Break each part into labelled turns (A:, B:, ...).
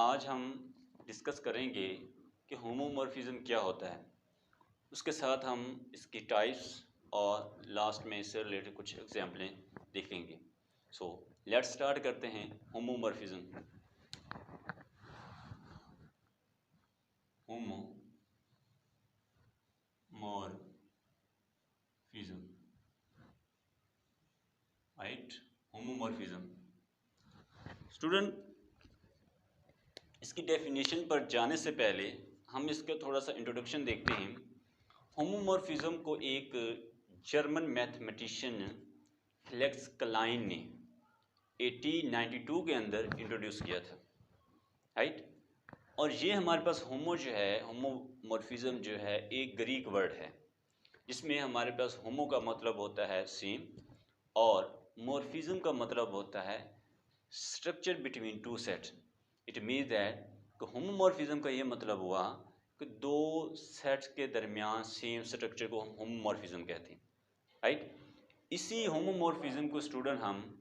A: आज हम डिस्कस करेंगे कि होमोमॉर्फिज्म क्या होता है। उसके साथ हम इसकी टाइप्स और लास्ट में इससे रिलेटेड कुछ एग्जाम्पलें देखेंगे। सो लेट्स स्टार्ट करते हैं homomorphism. Homomorphism, right. Homomorphism student, इसकी डेफिनेशन पर जाने से पहले हम इसका थोड़ा सा इंट्रोडक्शन देखते हैं। होमोमॉर्फिज्म को एक जर्मन मैथमेटिशियन फ्लेक्स क्लाइन ने 1892 के अंदर इंट्रोड्यूस किया था, राइट। और ये हमारे पास होमो जो है, होमोमॉर्फिज्म जो है एक ग्रीक वर्ड है जिसमें हमारे पास होमो का मतलब होता है सेम और मॉर्फिज्म का मतलब होता है structure between two sets. It means that homomorphism का ये मतलब हुआ कि दो सेट्स के दरमियान सेम स्ट्रक्चर को हम होमोमॉर्फिज्म कहते हैं, राइट। इसी होमोमॉर्फिज्म को स्टूडेंट हम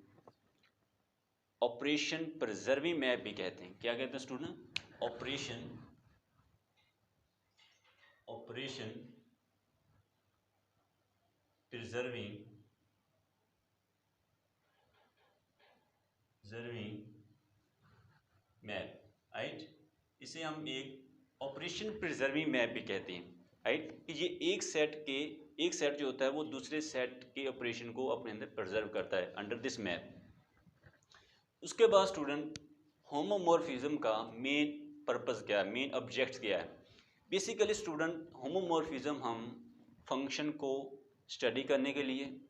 A: ऑपरेशन प्रिजर्विंग मैप भी कहते हैं। क्या कहते हैं student? Operation preserving map, right. इसे हम एक ऑपरेशन प्रिजर्विंग मैप भी कहते हैं, राइट। ये एक सेट जो होता है वो दूसरे सेट के ऑपरेशन को अपने अंदर प्रिजर्व करता है अंडर दिस मैप। उसके बाद स्टूडेंट होमोमॉर्फिज्म का मेन पर्पस क्या है, मेन ऑब्जेक्ट क्या है? बेसिकली स्टूडेंट होमोमॉर्फिज्म हम फंक्शन को स्टडी करने के लिए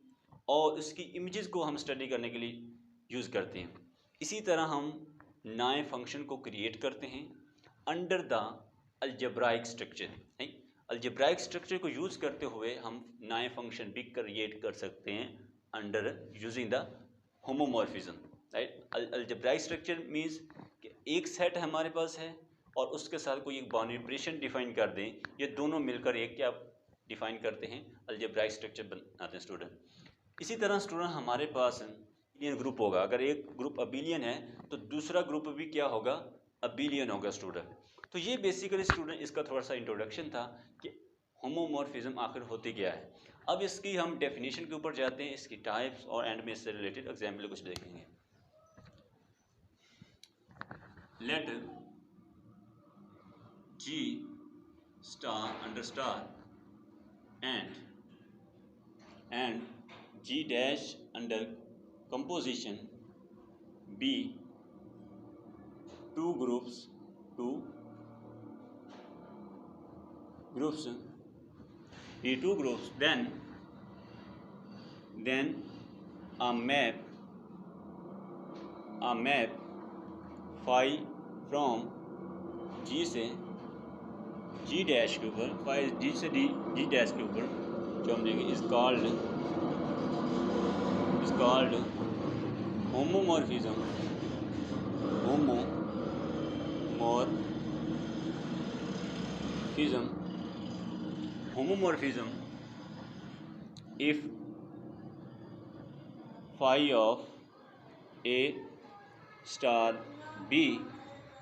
A: और उसकी इमेजेस को हम स्टडी करने के लिए यूज़ करते हैं। इसी तरह हम नए फंक्शन को क्रिएट करते हैं under the algebraic structure. Algebraic structure को यूज़ करते हुए हम नए फंक्शन भी क्रिएट कर सकते हैं under using the homomorphism, right. Algebraic structure means कि एक सेट हमारे पास है और उसके साथ कोई एक बाउंड्री ऑपरेशन डिफाइन कर दें, ये दोनों मिलकर एक क्या डिफाइन करते हैं, अलजेब्राइक स्ट्रक्चर बनाते हैं स्टूडेंट। इसी तरह स्टूडेंट हमारे पास अबेलियन ग्रुप होगा। अगर एक ग्रुप अबेलियन है तो दूसरा ग्रुप भी क्या होगा, अबेलियन होगा स्टूडेंट। तो ये बेसिकली स्टूडेंट इसका थोड़ा सा इंट्रोडक्शन था कि होमोमॉर्फिज्म आखिर होती क्या है। अब इसकी हम डेफिनेशन के ऊपर जाते हैं, इसकी टाइप्स और एंड में इससे रिलेटेड एग्जाम्पल कुछ देखेंगे। Let G star under star and G dash under composition be two groups then a map phi from G से G डैश के ऊपर, phi G से G डैश के ऊपर जो हम देंगे is called homomorphism if phi of A star B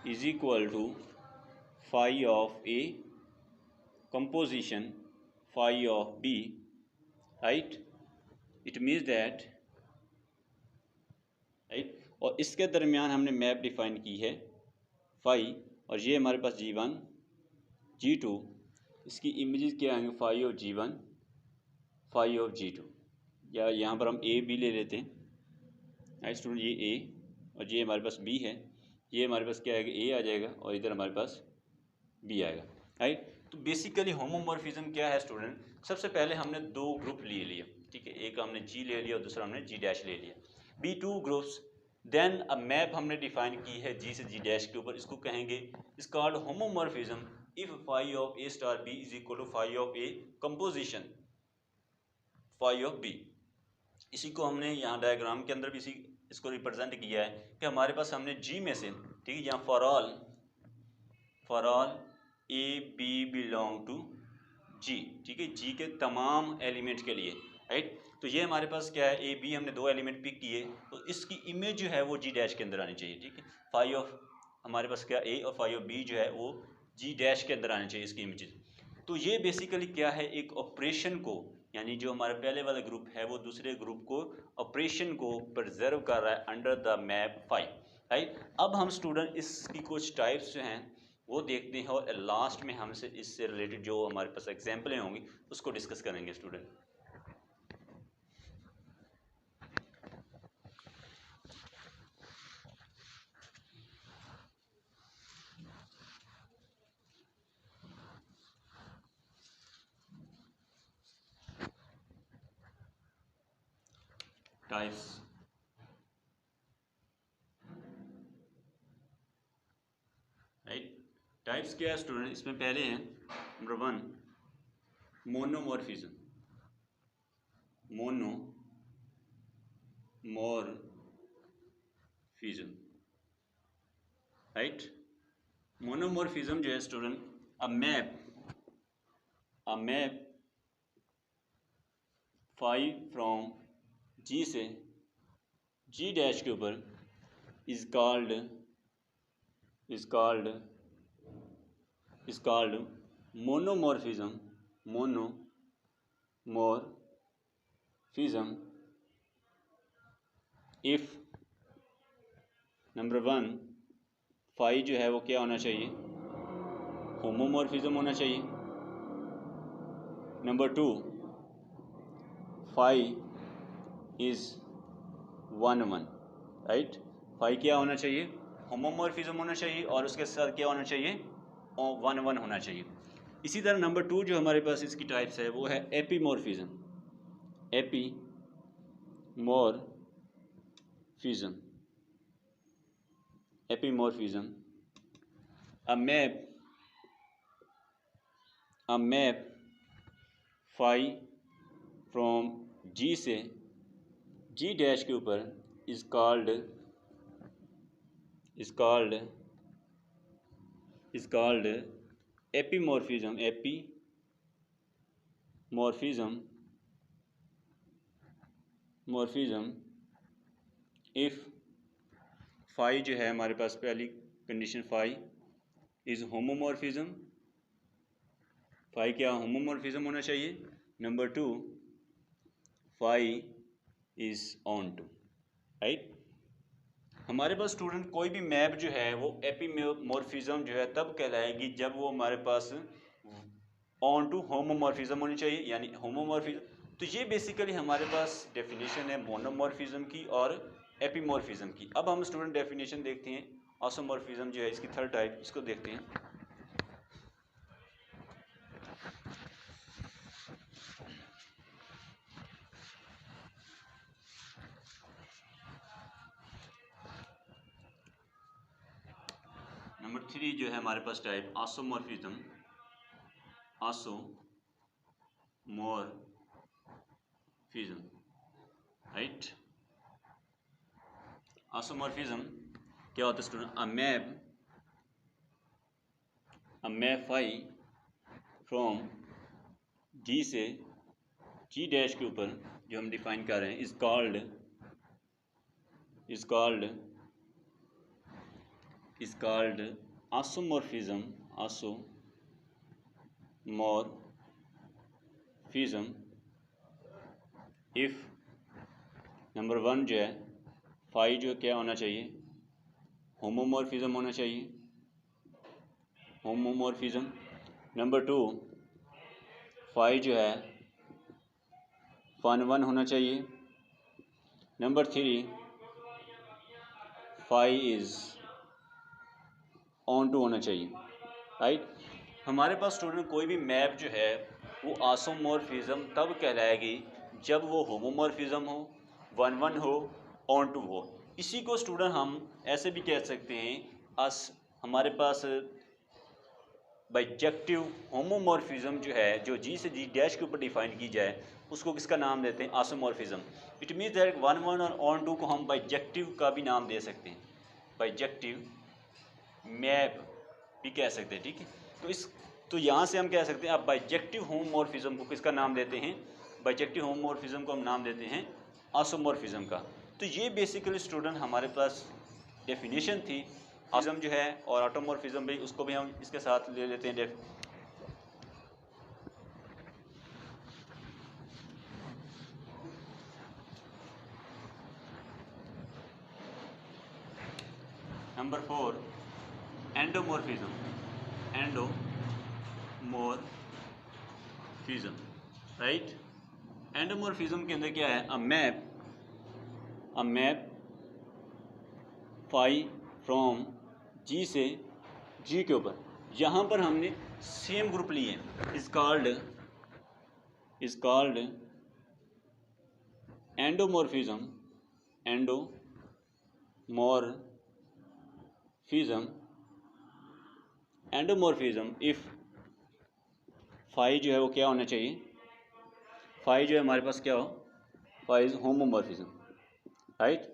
A: is equal to phi of A composition phi of B, right. It means that, right, और इसके दरमियान हमने मैप डिफाइन की है फाई, और ये हमारे पास G1 G2, इसकी इमेजेस क्या आएंगे, phi of G1 phi of G2, या यहाँ पर हम A भी ले लेते हैं, राइट स्टूडेंट। ये A और ये हमारे पास B है, ये हमारे पास क्या आएगा, A आ जाएगा और इधर हमारे पास B आएगा, राइट। तो बेसिकली होमोमॉर्फिज्म क्या है स्टूडेंट? सबसे पहले हमने दो ग्रुप ले लिए, ठीक है। एक हमने G ले लिया और दूसरा हमने G डैश ले लिया, बी टू ग्रुप्स। देन अब मैप हमने डिफाइन की है G से G डैश के ऊपर, इसको कहेंगे is called homomorphism if phi of A star B is equal to phi of A composition phi of B। इसी को हमने यहाँ डायग्राम के अंदर भी इसको रिप्रेजेंट किया है कि हमारे पास हमने G में से, ठीक है, यहाँ for all A B belong to G, ठीक है, G के तमाम एलिमेंट के लिए, राइट। तो ये हमारे पास क्या है, A B हमने दो एलिमेंट पिक किए, तो इसकी इमेज जो है वो G डैश के अंदर आनी चाहिए, ठीक है। फाई ऑफ हमारे पास क्या ए और फाई और बी जो है वो जी डैश के अंदर आने चाहिए इसकी इमेजेस। तो ये बेसिकली क्या है, एक ऑपरेशन को, यानी जो हमारा पहले वाला ग्रुप है वो दूसरे ग्रुप को ऑपरेशन को प्रिजर्व कर रहा है under the map five, right. अब हम स्टूडेंट इसकी कुछ टाइप्स जो हैं वो देखते हैं और लास्ट में हमसे इससे रिलेटेड जो हमारे पास एग्जाम्पलें होंगी उसको डिस्कस करेंगे स्टूडेंट। Types, right. टाइप्स क्या है स्टूडेंट, इसमें पहले हैं नंबर 1 मोनोमॉर्फिज्म, मोनोमॉर्फिज्म, राइट। मोनोमॉर्फिज्म जो है student, a map five from G से जी डैश के ऊपर is called monomorphism if number 1 phi जो है वो क्या होना चाहिए, होमोमॉर्फिज्म होना चाहिए। Number 2 phi is 1 1, right. Phi क्या होना चाहिए, होमोमॉर्फिज्म होना चाहिए और उसके साथ क्या होना चाहिए, 1 1 होना चाहिए। इसी तरह नंबर 2 जो हमारे पास इसकी टाइप्स है वो है epimorphism, a map phi from G से जी डैश के ऊपर is called epimorphism if phi जो है हमारे पास पहली condition phi is homomorphism, phi क्या होमोमॉर्फिज्म होना चाहिए। Number 2 phi is onto, right. हमारे पास स्टूडेंट कोई भी मैप जो है वो एपीमॉर्फिज्म जो है तब कहलाएगी जब वो हमारे पास ऑन टू होमोमॉर्फिज्म होनी चाहिए, यानी होमोमॉर्फिज्म। तो ये बेसिकली हमारे पास डेफिनेशन है मोनोमॉर्फिज्म की और एपीमॉर्फिज्म की। अब हम स्टूडेंट डेफिनेशन देखते हैं ऑसोमॉर्फिज्म जो है इसकी थर्ड टाइप, इसको देखते हैं। नंबर 3 जो है हमारे पास टाइप आसोमॉर्फिज्म, राइट। आसोमॉर्फिज्म क्या होता है student, a map phi from G से जी डैश के ऊपर जो हम डिफाइन कर रहे हैं इज कॉल्ड आसोमॉर्फिज्म इफ नंबर 1 जो है फाई जो क्या होना चाहिए, होमोमॉर्फिज्म होना चाहिए, होमोमॉर्फिज्म। नंबर 2 फाई जो है 1 1 होना चाहिए। Number 3 phi is onto होना चाहिए, राइट। हमारे पास स्टूडेंट कोई भी मैप जो है वो आसोमॉर्फिज्म तब कहलाएगी जब वो होमोमॉर्फिज्म हो, 1 1 हो, ऑन टू हो। इसी को स्टूडेंट हम ऐसे भी कह सकते हैं हमारे पास बाइजेक्टिव होमोमॉर्फिज्म जो है जो जी से जी डैश के ऊपर डिफाइन की जाए उसको किसका नाम देते हैं, आसोमॉर्फिज्म। इट मीन्स दैट 1 1 और ऑन टू को हम बाइजेक्टिव का भी नाम दे सकते हैं, बाइजेक्टिव मैप भी कह सकते हैं, ठीक है। तो यहाँ से हम कह सकते हैं आप बाइजेक्टिव होमोमॉर्फिज्म को किसका नाम देते हैं, बाइजेक्टिव होमोमॉर्फिज्म को हम नाम देते हैं आसोमॉर्फिज्म का। तो ये बेसिकली स्टूडेंट हमारे पास डेफिनेशन थी ऑटोमॉर्फिज्म जो है और ऑटोमॉर्फिज्म भी, उसको भी हम इसके साथ ले लेते हैं। नंबर 4 एंडोमॉर्फिज्म। एंडोमॉर्फिज्म, राइट। एंडोमॉर्फिज्म के अंदर क्या है? अ मैप फाई फ्रॉम जी से जी के ऊपर, यहाँ पर हमने सेम ग्रुप लिए इज कॉल्ड एंडोमॉर्फिज्म इफ फाई जो है वो क्या होना चाहिए? फाई जो है हमारे पास क्या हो? Phi is homomorphism, right.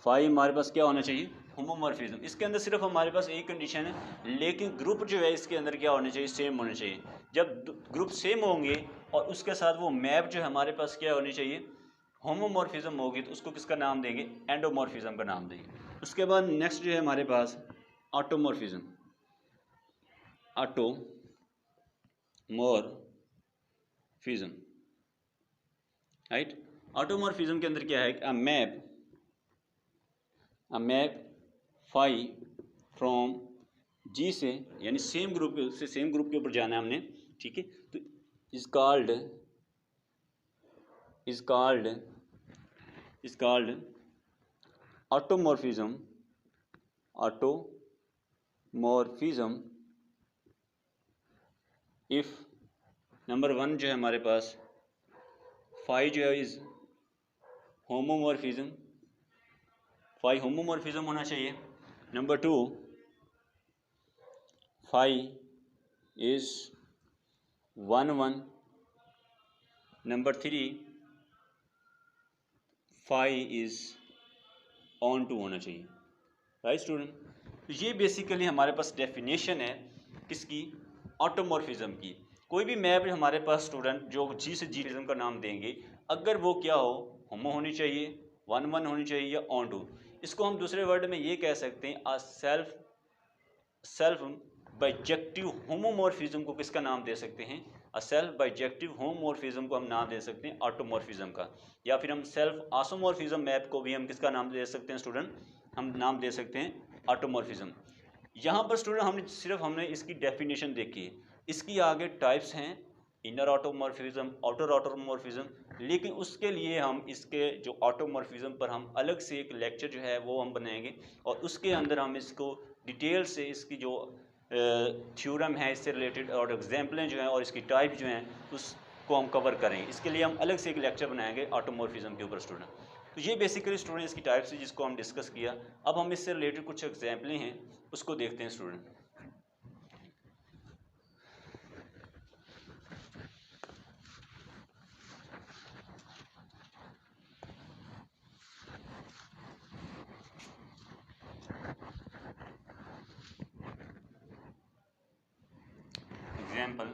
A: Phi हमारे पास क्या होना चाहिए? होमोमॉर्फिज्म। इसके अंदर सिर्फ हमारे पास एक कंडीशन है, लेकिन ग्रुप जो है इसके अंदर क्या होने चाहिए? सेम होने चाहिए। जब ग्रुप सेम होंगे और उसके साथ वो मैप जो है हमारे पास क्या होनी चाहिए? होमोमॉर्फिज्म होगी, तो उसको किसका नाम देंगे? एंडोमॉर्फिज्म का नाम देंगे। उसके बाद नेक्स्ट जो है हमारे पास ऑटोमॉर्फिज्म। राइट। ऑटोमॉर्फिज्म के अंदर क्या है? अ मैप फाई फ्रॉम जी से, यानी सेम ग्रुप से सेम ग्रुप के ऊपर जाना है हमने, ठीक है। तो is called automorphism if number 1 जो है हमारे पास फाई जो है इज होमोमॉर्फिज्म, फाई होमोमॉर्फिज्म होना चाहिए। Number 2 phi is 1-1। Number 3 phi is onto होना चाहिए, राइट स्टूडेंट। तो ये बेसिकली हमारे पास डेफिनेशन है किसकी? ऑटोमॉर्फिज्म की। कोई भी मैप हमारे पास स्टूडेंट जो जी से जी का नाम देंगे, अगर वो क्या हो? होमो होनी चाहिए, 1-1 होनी चाहिए या ऑन टू। इसको हम दूसरे वर्ड में ये कह सकते हैं, अ सेल्फ बाइजेक्टिव होमोमॉर्फिज्म को किसका नाम दे सकते हैं? अ सेल्फ बाइजेक्टिव होमोमॉर्फिज्म को हम नाम दे सकते हैं ऑटोमॉर्फिज्म का। या फिर हम सेल्फ आसोमॉर्फिज्म मैप को भी हम किसका नाम दे सकते हैं स्टूडेंट? हम नाम दे सकते हैं ऑटोमॉर्फिज्म। यहाँ पर स्टूडेंट हमने इसकी डेफिनेशन देखी है। इसकी आगे टाइप्स हैं, इनर ऑटोमॉर्फिज्म, आउटर ऑटोमॉर्फिज्म, लेकिन उसके लिए हम इसके जो ऑटोमॉर्फिज्म पर हम अलग से एक लेक्चर जो है वो हम बनाएंगे, और उसके अंदर हम इसको डिटेल से इसकी जो थ्योरम है इससे रिलेटेड और एग्जाम्पलें जो हैं और इसकी टाइप जो हैं उसको हम कवर करेंगे। इसके लिए हम अलग से एक लेक्चर बनाएंगे ऑटोमॉर्फिज्म के ऊपर स्टूडेंट। तो ये बेसिकली स्टूडेंट इसकी टाइप्स है जिसको हम डिस्कस किया। अब हम इससे रिलेटेड कुछ एग्जाम्पलें हैं उसको देखते हैं स्टूडेंट। Example,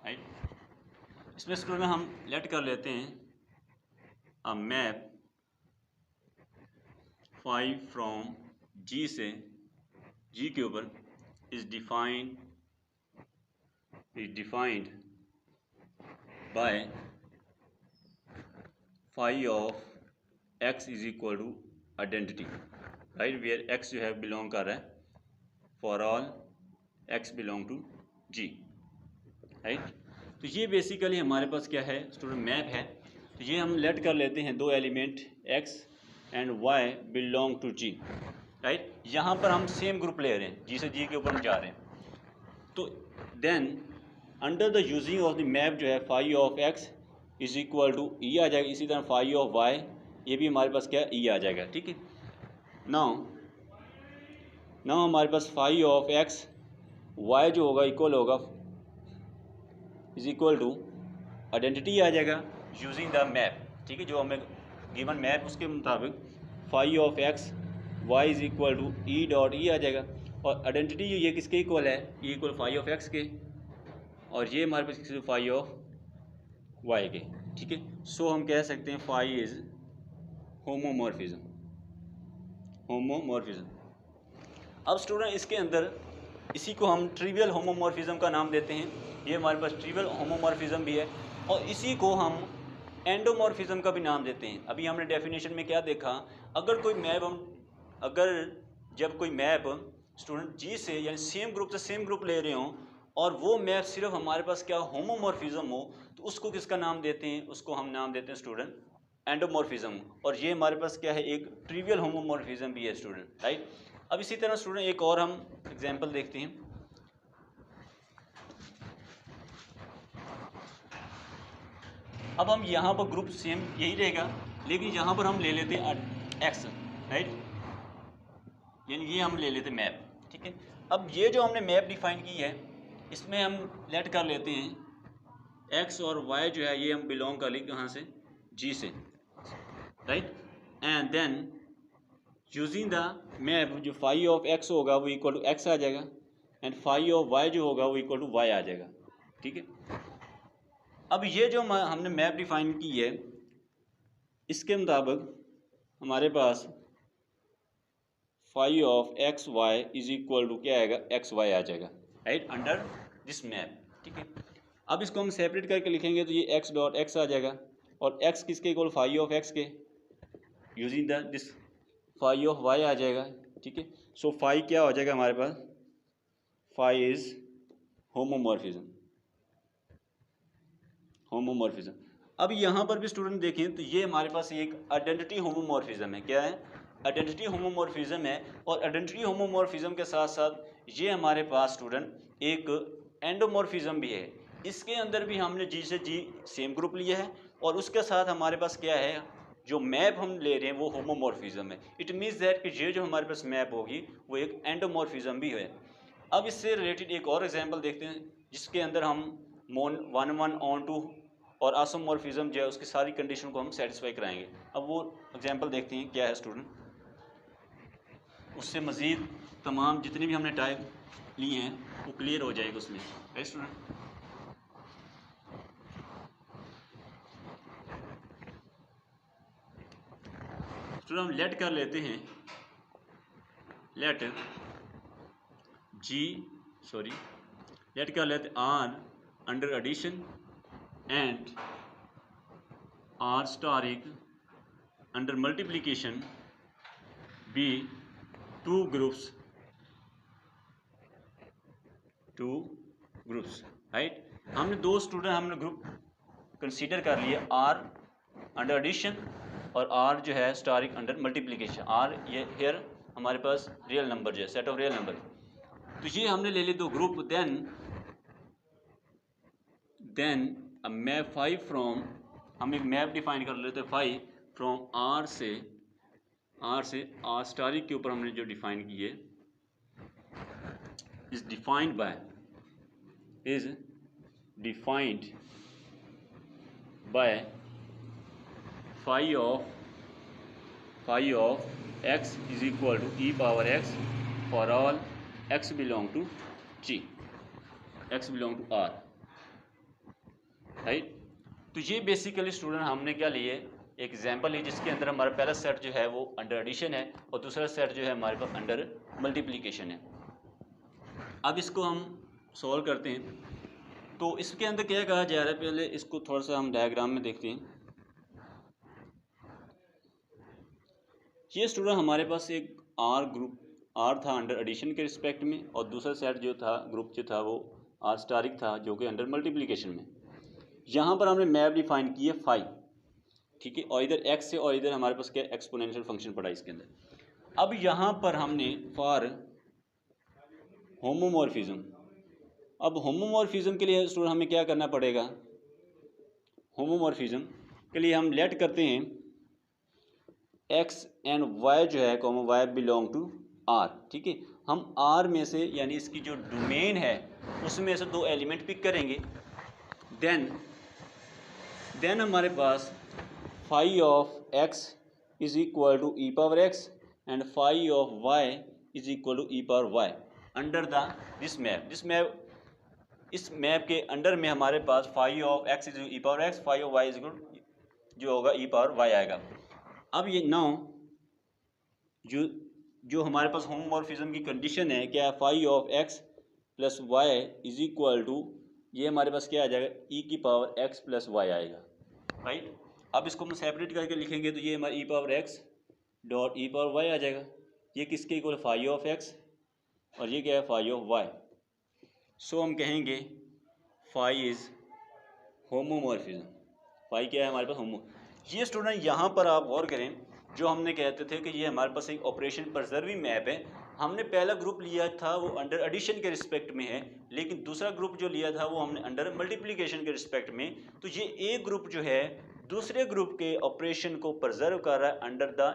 A: right. इसमें स्टूडेंट हम लेट कर लेते हैं a map phi from G से जी के ऊपर is defined by phi of x is equal to identity, right, where x जो है बिलोंग कर रहा है for all x belong to G, right. तो ये बेसिकली हमारे पास क्या है स्टूडेंट? मैप है। तो ये हम लेट कर लेते हैं दो element x and y belong to G, right. यहाँ पर हम सेम ग्रुप ले रहे हैं, जी से जी के ऊपर हम जा रहे हैं। तो then under the using of the map जो है phi of x is equal to e आ जाएगा, इसी तरह फाई ऑफ वाई ये भी हमारे पास क्या ई आ जाएगा, ठीक है। नाउ हमारे पास फाई ऑफ एक्स वाई जो होगा इक्वल होगा इज इक्वल टू आइडेंटिटी आ जाएगा यूजिंग द मैप, ठीक है। जो हमें गिवन मैप उसके मुताबिक phi of x y is equal to e dot e आ जाएगा, और आइडेंटिटी ये किसके इक्वल है? ये इक्वल फाई ऑफ एक्स के, और ये हमारे पास किसके? फाई ऑफ वाई के, ठीक है। सो हम कह सकते हैं फाई इज होमोमॉर्फिज्म। अब स्टूडेंट इसके अंदर इसी को हम ट्रिवियल होमोमॉर्फिज्म का नाम देते हैं। ये हमारे पास ट्रिवियल होमोमॉर्फिज्म भी है और इसी को हम एंडोमॉर्फिज्म का भी नाम देते हैं। अभी हमने डेफिनेशन में क्या देखा, अगर जब कोई मैप स्टूडेंट जी से यानी सेम ग्रुप से सेम ग्रुप ले रहे हों और वो मैप सिर्फ हमारे पास क्या होमोमॉर्फिज्म हो, तो उसको किसका नाम देते हैं? उसको हम नाम देते हैं स्टूडेंट एंडोमॉर्फिज्म। और ये हमारे पास क्या है, एक ट्रिवियल होमोमॉर्फिज्म भी है स्टूडेंट, राइट। अब इसी तरह स्टूडेंट एक और हम एग्जांपल देखते हैं। अब हम यहाँ पर ग्रुप सेम यही रहेगा, लेकिन यहाँ पर हम ले लेते हैं एक्स, राइट, यानी ये हम ले लेते हैं मैप, ठीक है। अब ये जो हमने मैप डिफाइन की है इसमें हम लेट कर लेते हैं एक्स और वाई जो है ये हम बिलोंग कर लें कहाँ से, जी से, right. And then using the map जो फाई ऑफ एक्स होगा वो इक्वल टू एक्स आ जाएगा एंड फाई ऑफ वाई जो होगा वो इक्वल टू वाई आ जाएगा, ठीक है। अब ये जो हमने मैप डिफाइन की है इसके मुताबिक हमारे पास phi of x y is equal to क्या आएगा, एक्स वाई आ जाएगा, राइट, अंडर दिस मैप, ठीक है। अब इसको हम सेपरेट करके लिखेंगे तो ये एक्स डॉट एक्स आ जाएगा और एक्स किसके इक्वल, फाई ऑफ एक्स के, using the this phi of y आ जाएगा, ठीक है। सो फाई क्या हो जाएगा हमारे पास, फाई इज होमोमॉर्फिज्म। अब यहाँ पर भी स्टूडेंट देखें तो ये हमारे पास एक आइडेंटिटी होमोमॉर्फिज्म है। क्या है, आइडेंटिटी होमोमॉर्फिज्म है। और आइडेंटिटी होमोमॉर्फिज्म के साथ साथ ये हमारे पास स्टूडेंट एक एंडोमॉर्फिज्म भी है। इसके अंदर भी हमने जी से जी सेम ग्रुप लिया है और उसके साथ हमारे पास क्या है, जो मैप हम ले रहे हैं वो होमोमॉर्फिज्म है। इट मीन्स दैट कि ये जो हमारे पास मैप होगी वो एक एंडोमॉर्फिज्म भी है। अब इससे रिलेटेड एक और एग्जांपल देखते हैं जिसके अंदर हम 1 ऑन 2 और आसोमॉर्फिज्म जो है उसकी सारी कंडीशन को हम सेटिस्फाई कराएंगे। अब वो एग्जांपल देखते हैं क्या है स्टूडेंट, उससे मज़ीद तमाम जितने भी हमने टाइप लिए हैं वो क्लियर हो जाएगा उसमें, है स्टूडेंट। हम लेट कर लेते हैं, लेट कर लेते R under addition and R asterisk under multiplication be two groups, right. हमने दो स्टूडेंट हमने ग्रुप कंसीडर कर लिया, आर अंडर एडिशन और आर जो है स्टारिक अंडर मल्टीप्लिकेशन। आर ये हेयर हमारे पास रियल नंबर जो है, सेट ऑफ रियल नंबर, तो ये हमने ले लिए दो group. Then map five from, हम एक मैप डिफाइन कर लेते हैं फाइव फ्रॉम आर से आर स्टारिक के ऊपर हमने जो डिफाइन की है is defined by phi of x is equal to e power x for all x belong to G, x belong to R, right. तो ये बेसिकली स्टूडेंट हमने क्या लिए, एक एग्जांपल है जिसके अंदर हमारा पहला सेट जो है वो अंडर एडिशन है और दूसरा सेट जो है हमारे पास अंडर मल्टीप्लिकेशन है। अब इसको हम सॉल्व करते हैं तो इसके अंदर क्या कहा जा रहा है, पहले इसको थोड़ा सा हम डायग्राम में देखते हैं। ये स्टूडेंट हमारे पास एक आर था अंडर एडिशन के रिस्पेक्ट में और दूसरा सेट जो था ग्रुप जो था वो आर स्टारिक था जो कि अंडर मल्टीप्लिकेशन में। यहाँ पर हमने मैप डिफाइन की है फाइव, ठीक है, और इधर एक्स से और इधर हमारे पास क्या एक्सपोनेंशियल फंक्शन पड़ा इसके अंदर। अब यहाँ पर हमने फॉर होमोमॉर्फिज्म, अब होमोमॉर्फिज्म के लिए स्टूडेंट हमें क्या करना पड़ेगा, होमोमॉर्फिज्म के लिए हम लेट करते हैं एक्स एंड वाई जो है comma y belong to R, ठीक है। हम आर में से यानी इसकी जो डोमेन है उसमें से दो एलिमेंट पिक करेंगे। देन हमारे पास phi of x is equal to e power x and phi of y is equal to e power y under this map. इस मैप के अंडर में हमारे पास phi of x is e power x, phi of y is equal जो होगा ई power Y आएगा। अब ये नाउ जो जो हमारे पास होमोमॉर्फिज्म की कंडीशन है क्या है, phi of x plus y is equal to, ये हमारे पास क्या आ जाएगा, ई की पावर एक्स प्लस वाई आएगा, राइट। अब इसको हम सेपरेट करके लिखेंगे तो ये हमारा e power x dot e power y आ जाएगा। ये किसके इक्वल, फाई ऑफ एक्स, और ये क्या है, फाई ऑफ वाई। सो हम कहेंगे फाई इज होमोमॉर्फिज्म। फाई क्या है हमारे पास, होमो। ये स्टूडेंट यहाँ पर आप गौर करें, जो हमने कहते थे कि ये हमारे पास एक ऑपरेशन प्रिजर्विंग मैप है, हमने पहला ग्रुप लिया था वो अंडर एडिशन के रिस्पेक्ट में है, लेकिन दूसरा ग्रुप जो लिया था वो हमने अंडर मल्टीप्लिकेशन के रिस्पेक्ट में। तो ये एक ग्रुप जो है दूसरे ग्रुप के ऑपरेशन को प्रिजर्व कर रहा है अंडर द,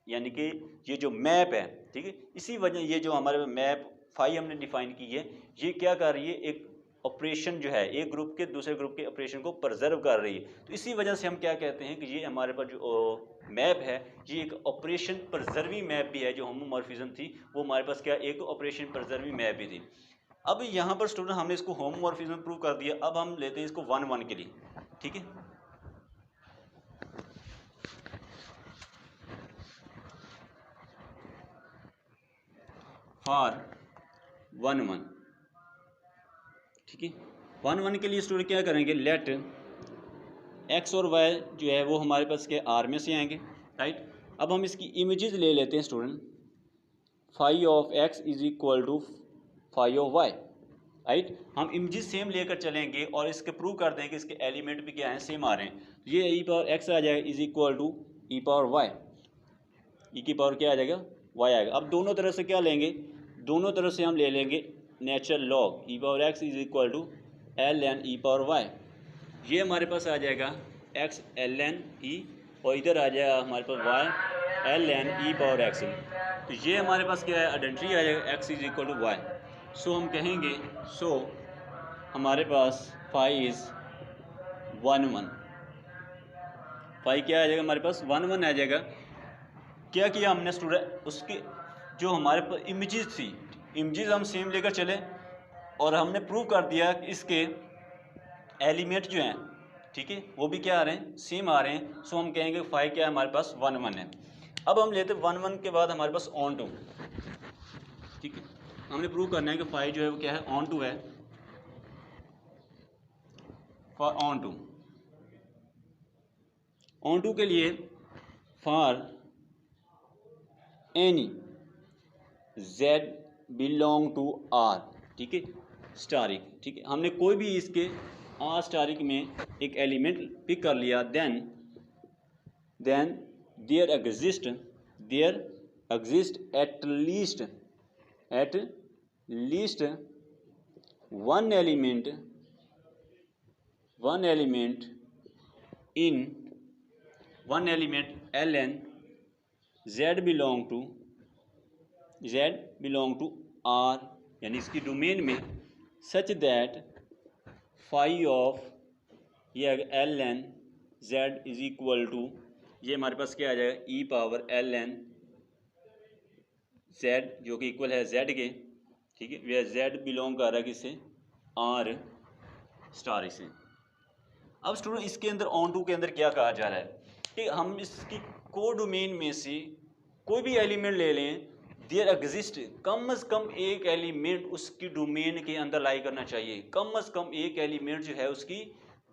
A: यानी कि ये जो मैप है, ठीक है। इसी वजह ये जो हमारे मैप फाई हमने डिफाइन की है, ये क्या कर रही है, एक ऑपरेशन जो है एक ग्रुप के दूसरे ग्रुप के ऑपरेशन को प्रिजर्व कर रही है। तो इसी वजह से हम क्या कहते हैं कि ये हमारे पास जो मैप है ये एक ऑपरेशन प्रिजर्विंग मैप भी है। जो होमोमॉर्फिज्म थी वो हमारे पास क्या एक ऑपरेशन प्रिजर्विंग मैप भी थी। अब यहाँ पर स्टूडेंट हमने इसको होमोमॉर्फिज्म प्रूव कर दिया। अब हम लेते हैं इसको 1-1 के लिए, ठीक है। फॉर 1-1, ठीक है। 1-1 के लिए स्टूडेंट क्या करेंगे, लेट एक्स और वाई जो है वो हमारे पास के आर में से आएंगे, राइट। अब हम इसकी इमेजेस ले लेते हैं student. Phi of x is equal to phi of y, right. हम इमेजेस सेम लेकर चलेंगे और इसके प्रूव कर देंगे इसके एलिमेंट भी क्या हैं, सेम आ रहे हैं। तो ये ई पावर एक्स आ जाएगा is equal to e power y, e की पावर क्या आ जाएगा, वाई आएगा। अब दोनों तरफ से क्या लेंगे, दोनों तरफ से हम ले लेंगे natural log, e power x is equal to l N e power y. ये हमारे पास आ जाएगा एक्स एल एन ई, और इधर आ जाएगा हमारे पास y L N e power x. तो ये हमारे पास क्या है, आइडेंटिटी आ जाएगा x is equal to y. So हम कहेंगे, सो हमारे पास फाई इज 1-1। फाई क्या आ जाएगा हमारे पास, 1-1 आ जाएगा। क्या किया हमने स्टूडेंट, उसके जो हमारे पास इमेजेस थी, इमेजेस हम सेम लेकर चले और हमने प्रूव कर दिया कि इसके एलिमेंट जो हैं, ठीक है, वो भी क्या आ रहे हैं, सेम आ रहे हैं। सो हम कहेंगे फाई क्या है हमारे पास 1-1 है। अब हम लेते 1-1 के बाद हमारे पास ऑन टू, ठीक है। हमने प्रूव करना है कि फाई जो है वो क्या है, ऑन टू है। फॉर ऑन टू के लिए for any z belong to R, ठीक है, स्टारिक, ठीक है। हमने कोई भी इसके आर स्टारिक में एक एलिमेंट पिक कर लिया, then there exist at least one element l n z belong to R, यानी इसकी डोमेन में, सच दैट फाई ऑफ ये l n z is equal to, ये हमारे पास क्या आ जाएगा, e power l n z, जो कि इक्वल है जेड के, ठीक है। वह जेड बिलोंग कर रहा है किससे, आर स्टार से। अब स्टूडेंट इसके अंदर ऑन टू के अंदर क्या कहा जा रहा है कि हम इसकी को डोमेन में से कोई भी एलिमेंट ले लें, देयर एग्जिस्ट, कम से कम एक एलिमेंट उसकी डोमेन के अंदर लाई करना चाहिए। कम से कम एक एलिमेंट जो है उसकी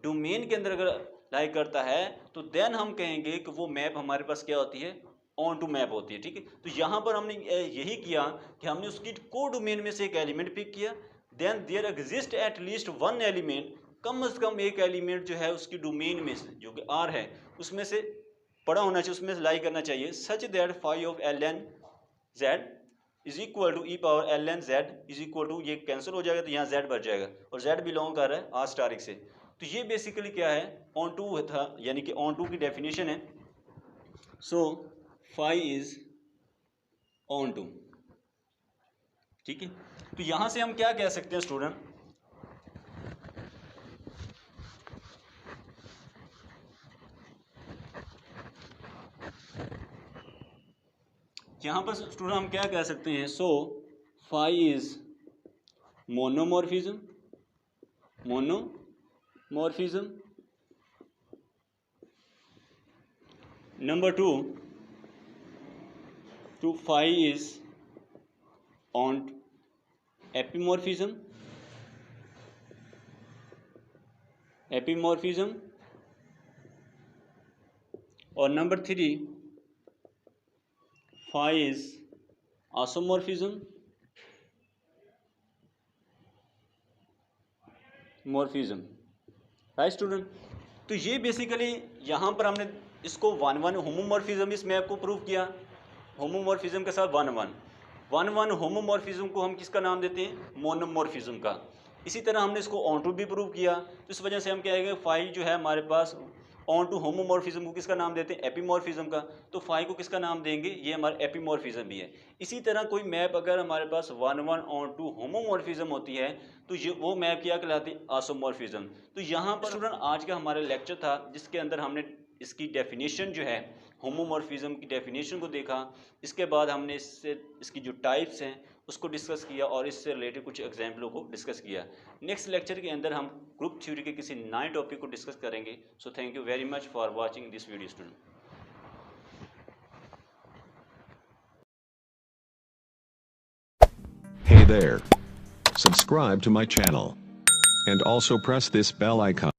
A: डोमेन के अंदर अगर लाई करता है तो देन हम कहेंगे कि वो मैप हमारे पास क्या होती है, ऑन टू मैप होती है, ठीक है। तो यहाँ पर हमने यही किया कि हमने उसकी को डोमेन में से एक एलिमेंट पिक किया, then there exist at least one element, कम से कम एक एलिमेंट जो है उसकी डोमेन में से, जो कि आर है, उसमें से पड़ा होना चाहिए, उसमें से लाई करना चाहिए, such that phi of l n z is equal to e power l n z is equal to, ये कैंसिल हो जाएगा तो यहाँ जेड बच जाएगा, और जेड बिलोंग कर रहा है आर स्टारिक से। तो ये बेसिकली क्या है, ऑन टू था, यानी कि ऑन टू की डेफिनेशन है। So phi is onto, ठीक है। तो यहाँ से हम क्या कह सकते हैं स्टूडेंट, यहाँ पर स्टूडेंट हम क्या कह सकते हैं, so phi is monomorphism Number two, phi is on epimorphism. और number 3, phi is isomorphism. Right student. तो ये बेसिकली यहाँ पर हमने इसको 1-1 होमोमॉर्फिज्म इस मैप को प्रूव किया। होमोमॉर्फिज्म के साथ 1-1 होमोमॉर्फिज्म को हम किसका नाम देते हैं? मोनोमॉर्फिज्म का। इसी तरह हमने इसको ऑन टू भी प्रूव किया। तो इस वजह से हम कहेंगे फाई जो है हमारे पास ऑन टू होमोमॉर्फिज्म को किसका नाम देते हैं? एपीमॉर्फिज्म का। तो फाई को किसका नाम देंगे? ये हमारा एपीमॉर्फिज्म भी है। इसी तरह कोई मैप अगर हमारे पास 1-1 ऑन टू होमोमॉर्फिज्म होती है तो ये वो मैप क्या कहलाती है? आसोमॉर्फिज्म। तो यहाँ पर स्टूडेंट आज का हमारा लेक्चर था जिसके अंदर हमने इसकी डेफिनेशन जो है होमोमॉर्फिज्म की डेफिनेशन को देखा। इसके बाद हमने इसकी जो टाइप्स हैं उसको डिस्कस किया और इससे रिलेटेड कुछ एग्जाम्पलों को डिस्कस किया। नेक्स्ट लेक्चर के अंदर हम ग्रुप थ्योरी के किसी नए टॉपिक को डिस्कस करेंगे। So thank you very much for watching this video student.
B: Hey there. Subscribe to my channel. And also press this bell icon.